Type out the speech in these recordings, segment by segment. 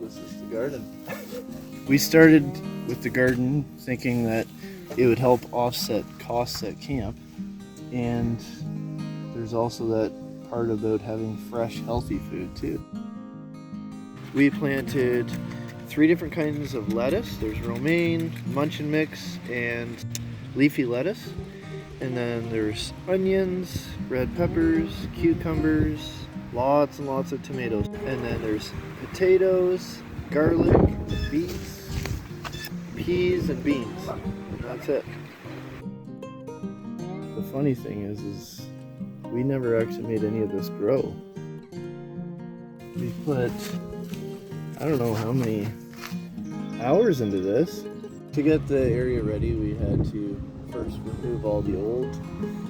this is the garden. We started with the garden thinking that it would help offset costs at camp, and there's also that part about having fresh, healthy food too. We planted 3 different kinds of lettuce. There's romaine, munch and mix, and leafy lettuce. And then there's onions, red peppers, cucumbers, lots and lots of tomatoes. And then there's potatoes, garlic, beets, peas, and beans. And that's it. The funny thing is we never actually made any of this grow. We put, I don't know how many hours into this. To get the area ready, we had to first remove all the old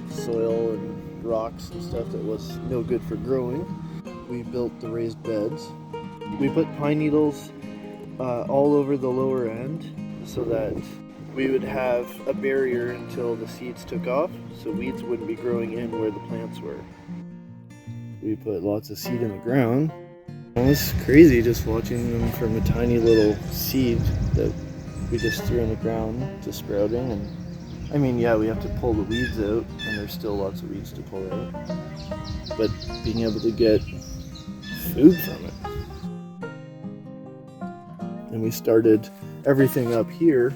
soil and rocks and stuff that was no good for growing. We built the raised beds. We put pine needles all over the lower end so that we would have a barrier until the seeds took off, so weeds wouldn't be growing in where the plants were. We put lots of seed in the ground. It was crazy just watching them from a tiny little seed that we just threw in the ground to sprouting. And I mean, yeah, we have to pull the weeds out, and there's still lots of weeds to pull out. But being able to get food from it. And we started everything up here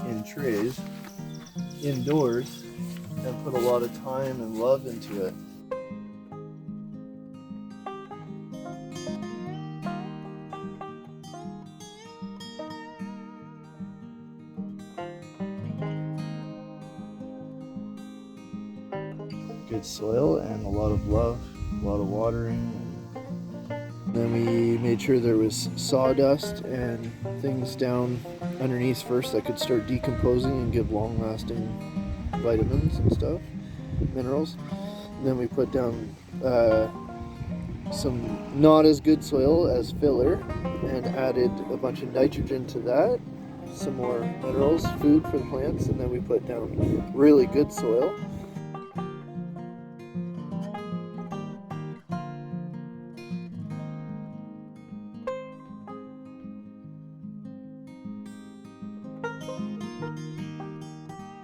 in trays, indoors, and put a lot of time and love into it. Good soil and a lot of love, a lot of watering. And then we made sure there was sawdust and things down underneath first that could start decomposing and give long-lasting vitamins and stuff, minerals. And then we put down some not as good soil as filler and added a bunch of nitrogen to that, some more minerals, food for the plants, and then we put down really good soil.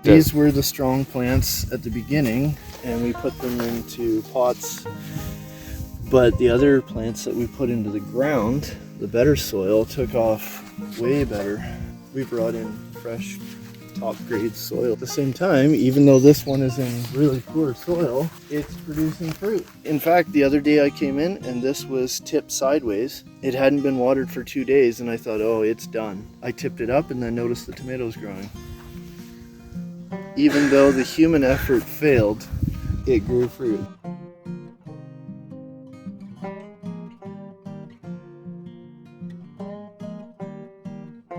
These were the strong plants at the beginning, and we put them into pots. But the other plants that we put into the ground, the better soil, took off way better. We brought in fresh, top-grade soil. At the same time, even though this one is in really poor soil, it's producing fruit. In fact, the other day I came in and this was tipped sideways. It hadn't been watered for 2 days, and I thought, oh, it's done. I tipped it up and then noticed the tomatoes growing. Even though the human effort failed, it grew fruit.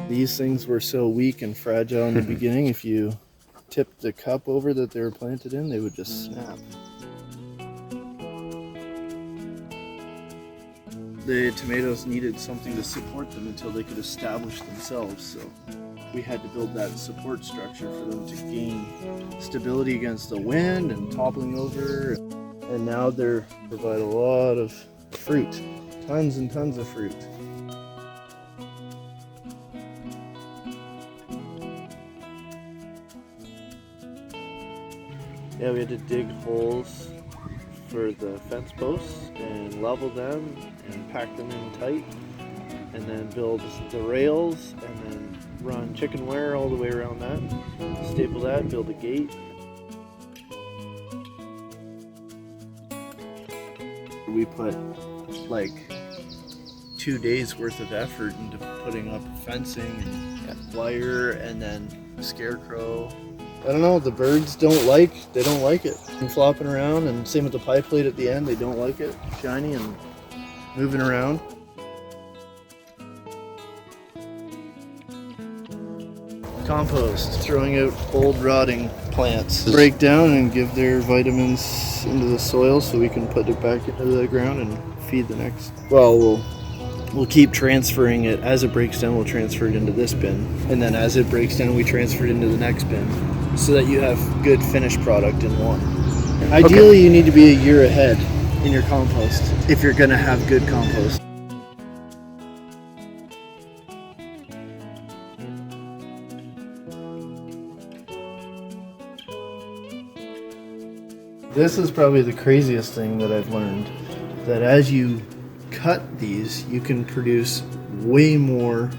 These things were so weak and fragile in the beginning, if you tipped the cup over that they were planted in, they would just snap. The tomatoes needed something to support them until they could establish themselves, so we had to build that support structure for them to gain stability against the wind and toppling over. And now they provide a lot of fruit, tons and tons of fruit. Yeah, we had to dig holes for the fence posts and level them and pack them in tight, and then build the rails and then run chicken wire all the way around that, staple that, build a gate. We put like 2 days worth of effort into putting up fencing and wire and then a scarecrow. I don't know, the birds they don't like it. And flopping around, and same with the pie plate at the end, they don't like it, shiny and moving around. Compost, throwing out old rotting plants. Break down and give their vitamins into the soil so we can put it back into the ground and feed the next. Well, we'll keep transferring it. As it breaks down, we'll transfer it into this bin. And then as it breaks down, we transfer it into the next bin so that you have good finished product in one. Ideally, you need to be a year ahead in your compost if you're going to have good compost. This is probably the craziest thing that I've learned, that as you cut these, you can produce way more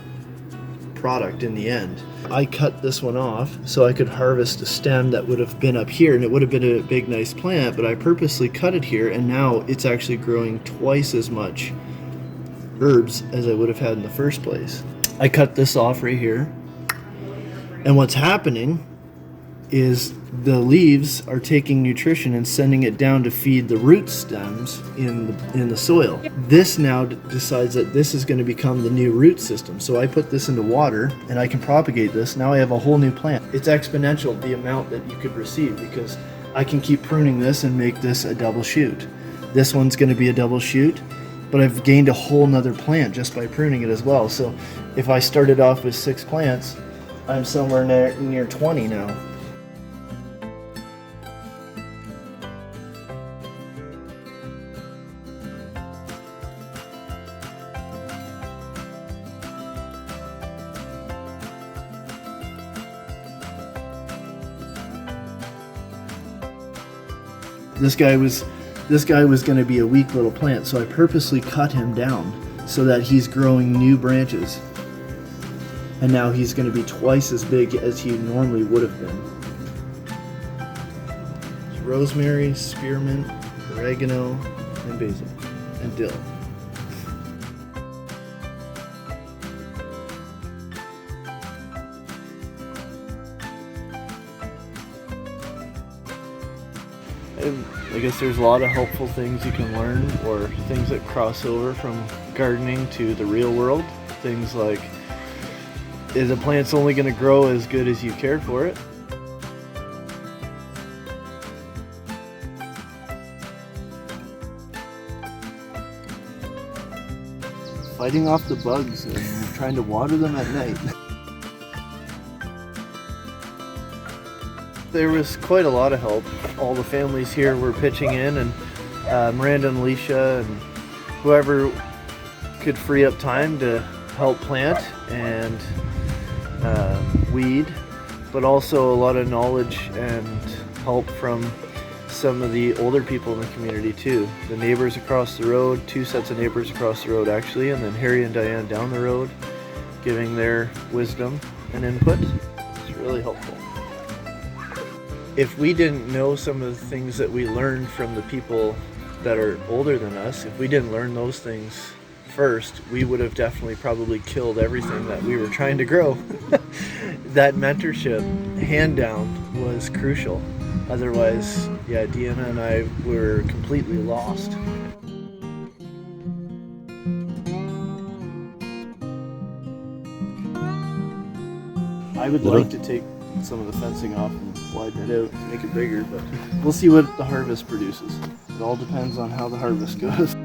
product in the end. I cut this one off so I could harvest a stem that would have been up here, and it would have been a big nice plant, but I purposely cut it here, and now it's actually growing twice as much herbs as I would have had in the first place. I cut this off right here, and what's happening is the leaves are taking nutrition and sending it down to feed the root stems in the soil. This now decides that this is going to become the new root system. So I put this into water and I can propagate this. Now I have a whole new plant. It's exponential, the amount that you could receive, because I can keep pruning this and make this a double shoot. This one's going to be a double shoot, but I've gained a whole nother plant just by pruning it as well. So if I started off with 6 plants, I'm somewhere near 20 now. This guy was going to be a weak little plant, so I purposely cut him down so that he's growing new branches. And now he's going to be twice as big as he normally would have been. There's rosemary, spearmint, oregano, and basil, and dill. I guess there's a lot of helpful things you can learn, or things that cross over from gardening to the real world. Things like, is a plant's only going to grow as good as you care for it? Fighting off the bugs and trying to water them at night. There was quite a lot of help. All the families here were pitching in, and Miranda and Alicia and whoever could free up time to help plant and weed, but also a lot of knowledge and help from some of the older people in the community too. The neighbors across the road, 2 sets of neighbors across the road actually, and then Harry and Diane down the road, giving their wisdom and input. It's really helpful. If we didn't know some of the things that we learned from the people that are older than us, if we didn't learn those things first, we would have definitely probably killed everything that we were trying to grow. That mentorship hand down was crucial. Otherwise, yeah, Deanna and I were completely lost. I would like to take some of the fencing off and widen it out to make it bigger, but we'll see what the harvest produces. It all depends on how the harvest goes.